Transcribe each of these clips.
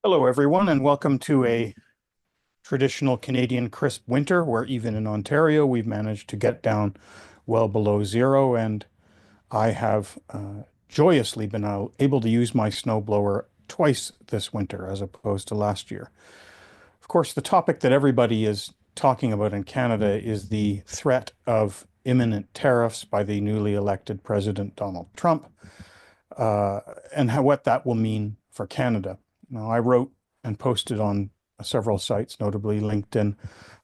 Hello, everyone, and welcome to a traditional Canadian crisp winter where even in Ontario we've managed to get down well below zero. And I have joyously been able to use my snowblower twice this winter as opposed to last year. Of course, the topic that everybody is talking about in Canada is the threat of imminent tariffs by the newly elected President Donald Trump, uh, and what that will mean for Canada. Now, I wrote and posted on several sites, notably LinkedIn,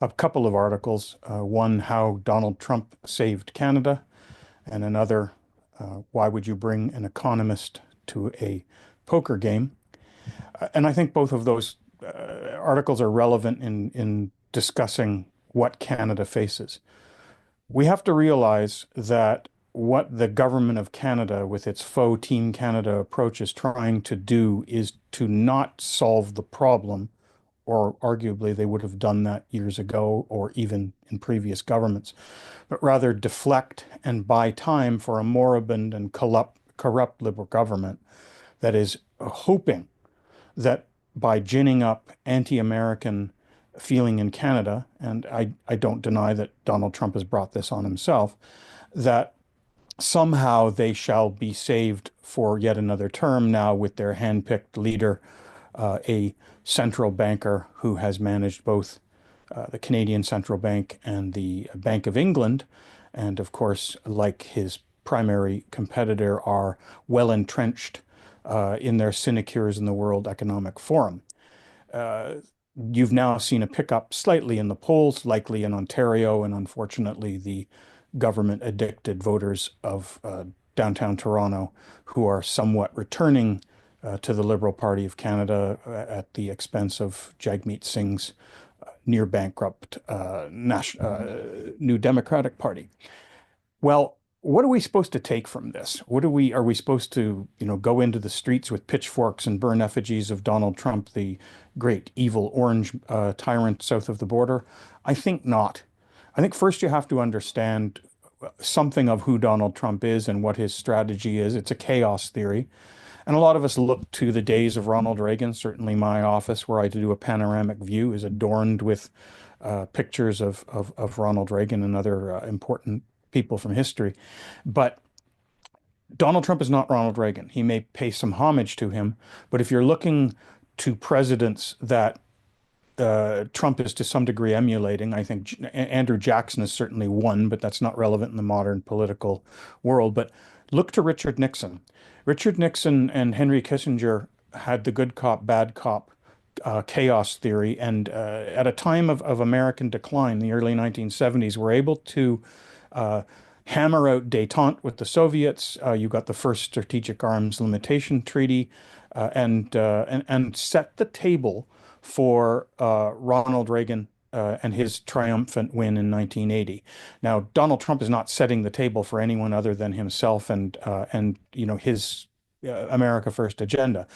a couple of articles. One, how Donald Trump saved Canada, and another, why would you bring an economist to a poker game? And I think both of those articles are relevant in discussing what Canada faces. We have to realize that what the government of Canada, with its faux Team Canada approach, is trying to do is to not solve the problem, or arguably they would have done that years ago or even in previous governments, but rather deflect and buy time for a moribund and corrupt Liberal government that is hoping that by ginning up anti-American feeling in Canada, and I don't deny that Donald Trump has brought this on himself, that somehow they shall be saved for yet another term now with their handpicked leader, a central banker who has managed both the Canadian Central Bank and the Bank of England, and of course, like his primary competitor, are well entrenched in their sinecures in the World Economic Forum. Uh, you've now seen a pickup slightly in the polls, likely in Ontario, and unfortunately, the government addicted voters of downtown Toronto who are somewhat returning to the Liberal Party of Canada at the expense of Jagmeet Singh's near bankrupt New Democratic Party. Well, what are we supposed to take from this? What are we supposed to, go into the streets with pitchforks and burn effigies of Donald Trump, the great evil orange tyrant south of the border? I think not. I think first you have to understand something of who Donald Trump is and what his strategy is. It's a chaos theory. And a lot of us look to the days of Ronald Reagan. Certainly my office, where I do a panoramic view, is adorned with pictures of Ronald Reagan and other important people from history. But Donald Trump is not Ronald Reagan. He may pay some homage to him, but if you're looking to presidents that Trump is to some degree emulating, I think Andrew Jackson is certainly one, but that's not relevant in the modern political world. But look to Richard Nixon. Richard Nixon and Henry Kissinger had the good cop, bad cop chaos theory, and at a time of American decline, the early 1970s, were able to uh, hammer out détente with the Soviets. You got the first Strategic Arms Limitation Treaty, and set the table for Ronald Reagan and his triumphant win in 1980. Now, Donald Trump is not setting the table for anyone other than himself and his America First agenda.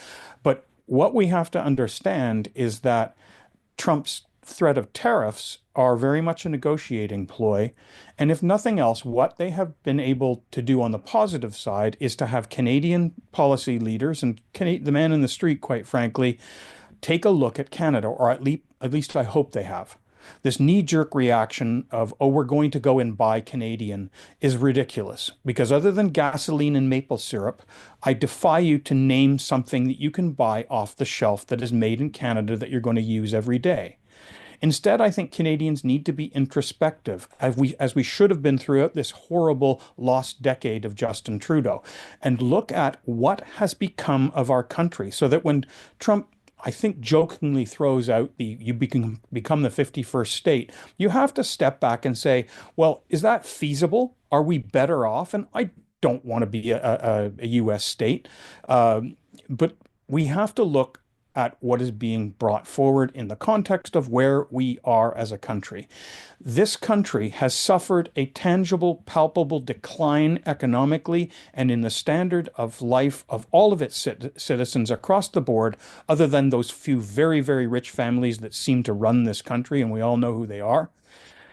But what we have to understand is that Trump's threat of tariffs are very much a negotiating ploy. And if nothing else, what they have been able to do on the positive side is to have Canadian policy leaders and the man in the street, quite frankly, take a look at Canada, or at least I hope they have. This knee-jerk reaction of, oh, we're going to go and buy Canadian is ridiculous because other than gasoline and maple syrup, I defy you to name something that you can buy off the shelf that is made in Canada that you're going to use every day. Instead, I think Canadians need to be introspective, as we should have been throughout this horrible lost decade of Justin Trudeau, and look at what has become of our country so that when Trump, I think, jokingly throws out the you become the 51st state, you have to step back and say, well, is that feasible? Are we better off? And I don't want to be a US state, but we have to look at what is being brought forward in the context of where we are as a country. This country has suffered a tangible, palpable decline economically and in the standard of life of all of its citizens across the board, other than those few very, very rich families that seem to run this country, and we all know who they are.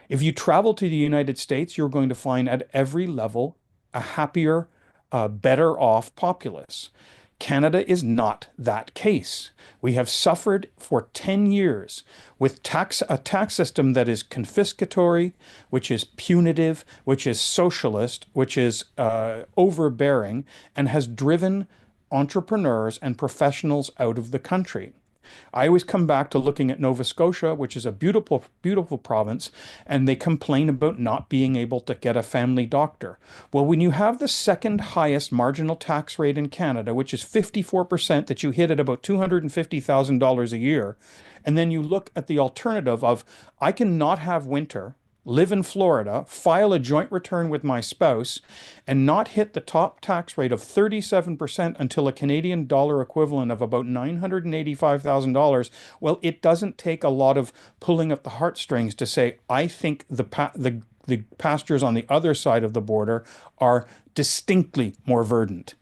If you travel to the United States, you're going to find at every level a happier, better off populace. Canada is not that case. We have suffered for 10 years with a tax system that is confiscatory, which is punitive, which is socialist, which is overbearing, and has driven entrepreneurs and professionals out of the country. I always come back to looking at Nova Scotia, which is a beautiful, beautiful province, and they complain about not being able to get a family doctor. Well, when you have the second highest marginal tax rate in Canada, which is 54%, that you hit at about $250,000 a year, and then you look at the alternative of I can not have winter, live in Florida, file a joint return with my spouse, and not hit the top tax rate of 37% until a Canadian dollar equivalent of about $985,000. Well, it doesn't take a lot of pulling at the heartstrings to say, I think the pastures on the other side of the border are distinctly more verdant.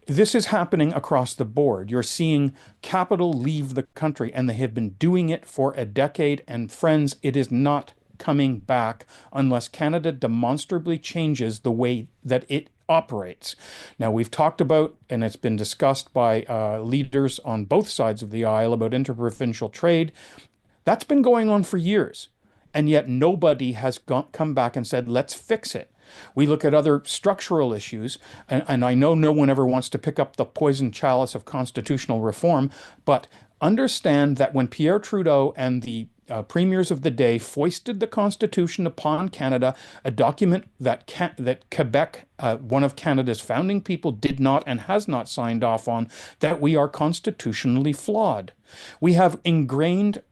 This is happening across the board. You're seeing capital leave the country, and they have been doing it for a decade. And friends, it is not coming back unless Canada demonstrably changes the way that it operates. Now, we've talked about, and it's been discussed by leaders on both sides of the aisle about interprovincial trade. That's been going on for years. And yet nobody has come back and said, let's fix it. We look at other structural issues, and I know no one ever wants to pick up the poison chalice of constitutional reform, but understand that when Pierre Trudeau and the premiers of the day foisted the Constitution upon Canada, a document that Quebec, one of Canada's founding people, did not and has not signed off on, that we are constitutionally flawed. We have ingrained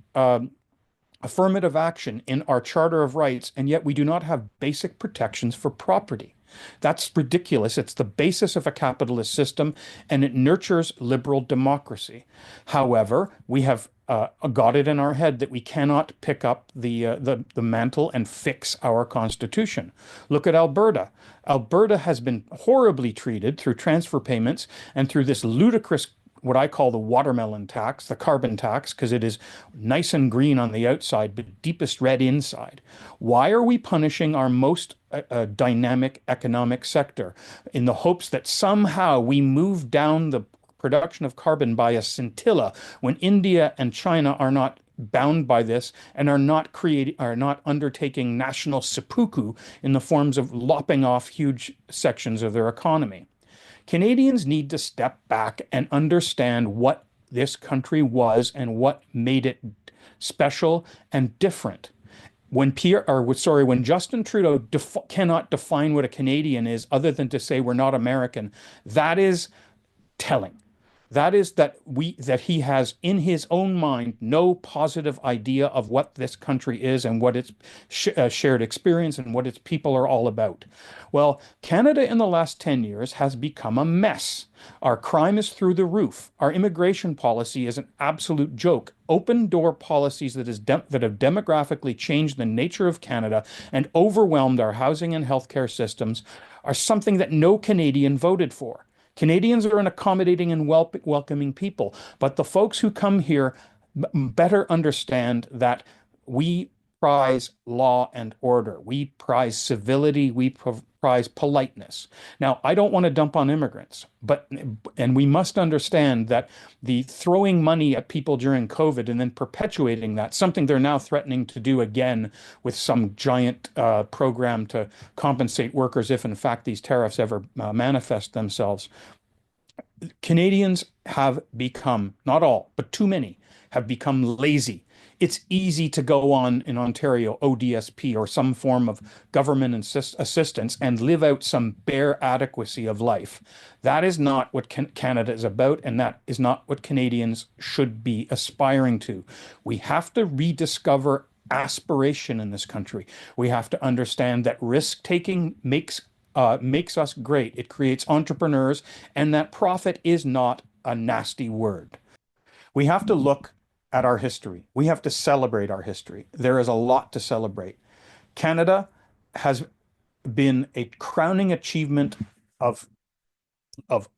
affirmative action in our Charter of Rights, and yet we do not have basic protections for property. That's ridiculous. It's the basis of a capitalist system, and it nurtures liberal democracy. However, we have got it in our head that we cannot pick up the mantle and fix our constitution. Look at Alberta. Alberta has been horribly treated through transfer payments and through this ludicrous, what I call the watermelon tax, the carbon tax, because it is nice and green on the outside, but deepest red inside. Why are we punishing our most dynamic economic sector in the hopes that somehow we move down the production of carbon by a scintilla when India and China are not bound by this and are not undertaking national seppuku in the forms of lopping off huge sections of their economy? Canadians need to step back and understand what this country was and what made it special and different. When Justin Trudeau cannot define what a Canadian is other than to say we're not American, that is telling. That is that he has in his own mind no positive idea of what this country is and what its shared experience and what its people are all about. Well, Canada in the last 10 years has become a mess. Our crime is through the roof. Our immigration policy is an absolute joke. Open door policies that have demographically changed the nature of Canada and overwhelmed our housing and healthcare systems are something that no Canadian voted for. Canadians are an accommodating and welcoming people, but the folks who come here better understand that we prize law and order. We prize civility. We prize politeness. Now, I don't want to dump on immigrants, and we must understand that the throwing money at people during COVID and then perpetuating that, something they're now threatening to do again with some giant program to compensate workers if, in fact, these tariffs ever manifest themselves. Canadians have become, not all, but too many, have become lazy. It's easy to go on in Ontario, ODSP, or some form of government assistance and live out some bare adequacy of life. That is not what Canada is about, and that is not what Canadians should be aspiring to. We have to rediscover aspiration in this country. We have to understand that risk-taking makes us great. It creates entrepreneurs, and that profit is not a nasty word. We have to look at our history. We have to celebrate our history. There is a lot to celebrate. Canada has been a crowning achievement of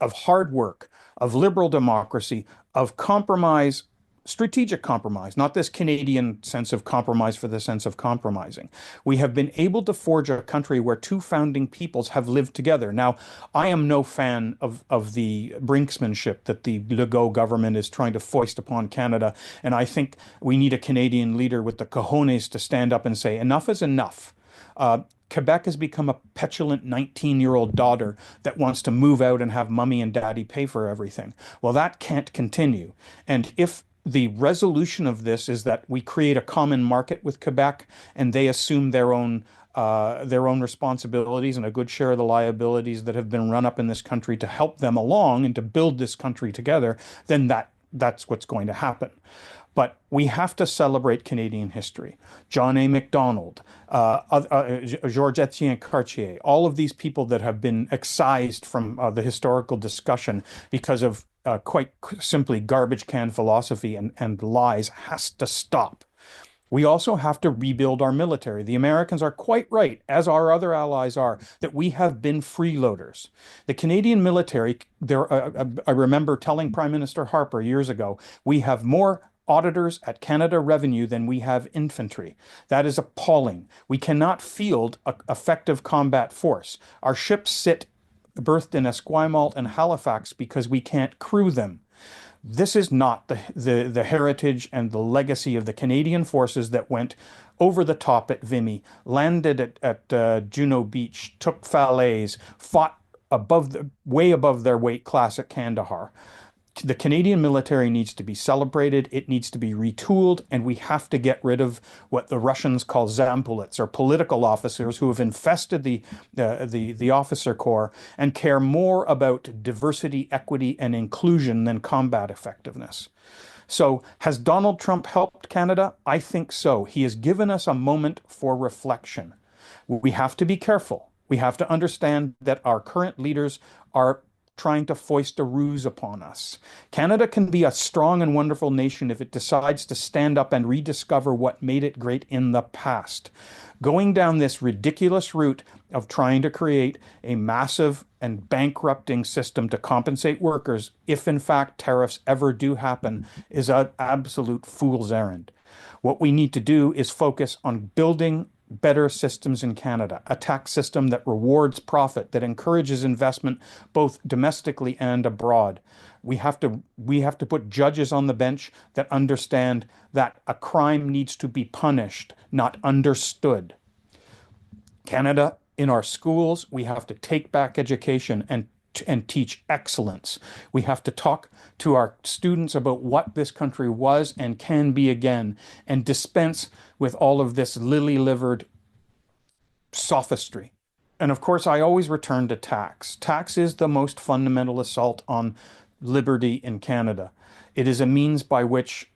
hard work, of liberal democracy, of compromise strategic compromise, not this Canadian sense of compromise for the sense of compromising. We have been able to forge a country where two founding peoples have lived together. Now, I am no fan of the brinksmanship that the Legault government is trying to foist upon Canada. And I think we need a Canadian leader with the cojones to stand up and say, enough is enough. Quebec has become a petulant 19-year-old daughter that wants to move out and have mommy and daddy pay for everything. Well, that can't continue. And if the resolution of this is that we create a common market with Quebec and they assume their own responsibilities and a good share of the liabilities that have been run up in this country to help them along and to build this country together, then that's what's going to happen. But we have to celebrate Canadian history. John A. Macdonald, Georges Etienne Cartier, all of these people that have been excised from the historical discussion because of quite simply garbage can philosophy and lies has to stop. We also have to rebuild our military. The Americans are quite right, as our other allies are, that we have been freeloaders. The Canadian military, I remember telling Prime Minister Harper years ago, we have more auditors at Canada Revenue than we have infantry. That is appalling. We cannot field an effective combat force. Our ships sit berthed in Esquimalt and Halifax because we can't crew them. This is not the heritage and the legacy of the Canadian forces that went over the top at Vimy, landed at Juno Beach, took Falaise, fought way above their weight class at Kandahar. The Canadian military needs to be celebrated. It needs to be retooled, and we have to get rid of what the Russians call zampulets, or political officers who have infested the officer corps and care more about diversity, equity, and inclusion than combat effectiveness. So, has Donald Trump helped Canada? I think so. He has given us a moment for reflection. We have to be careful. We have to understand that our current leaders are trying to foist a ruse upon us. Canada can be a strong and wonderful nation if it decides to stand up and rediscover what made it great in the past. Going down this ridiculous route of trying to create a massive and bankrupting system to compensate workers, if in fact tariffs ever do happen, is an absolute fool's errand. What we need to do is focus on building better systems in Canada, a tax system that rewards profit, that encourages investment both domestically and abroad. We have to put judges on the bench that understand that a crime needs to be punished, not understood. Canada, in our schools, we have to take back education and teach excellence. We have to talk to our students about what this country was and can be again, and dispense with all of this lily-livered sophistry. And of course, I always return to tax. Tax is the most fundamental assault on liberty in Canada. It is a means by which,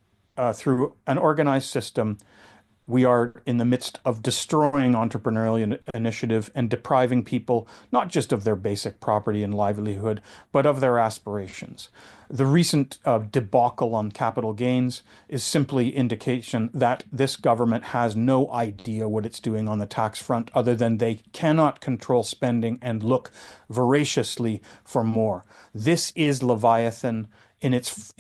through an organized system, we are in the midst of destroying entrepreneurial initiative and depriving people not just of their basic property and livelihood, but of their aspirations. The recent debacle on capital gains is simply indication that this government has no idea what it's doing on the tax front, other than they cannot control spending and look voraciously for more. This is Leviathan in its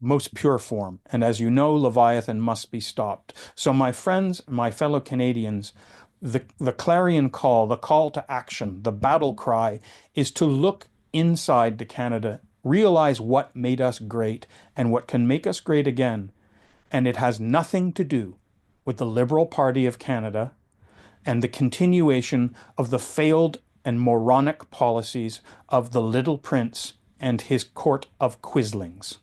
most pure form. And as you know, Leviathan must be stopped. So my friends, my fellow Canadians, the clarion call, the call to action, the battle cry is to look inside to Canada, realize what made us great and what can make us great again. And it has nothing to do with the Liberal Party of Canada and the continuation of the failed and moronic policies of the Little Prince and his court of quislings.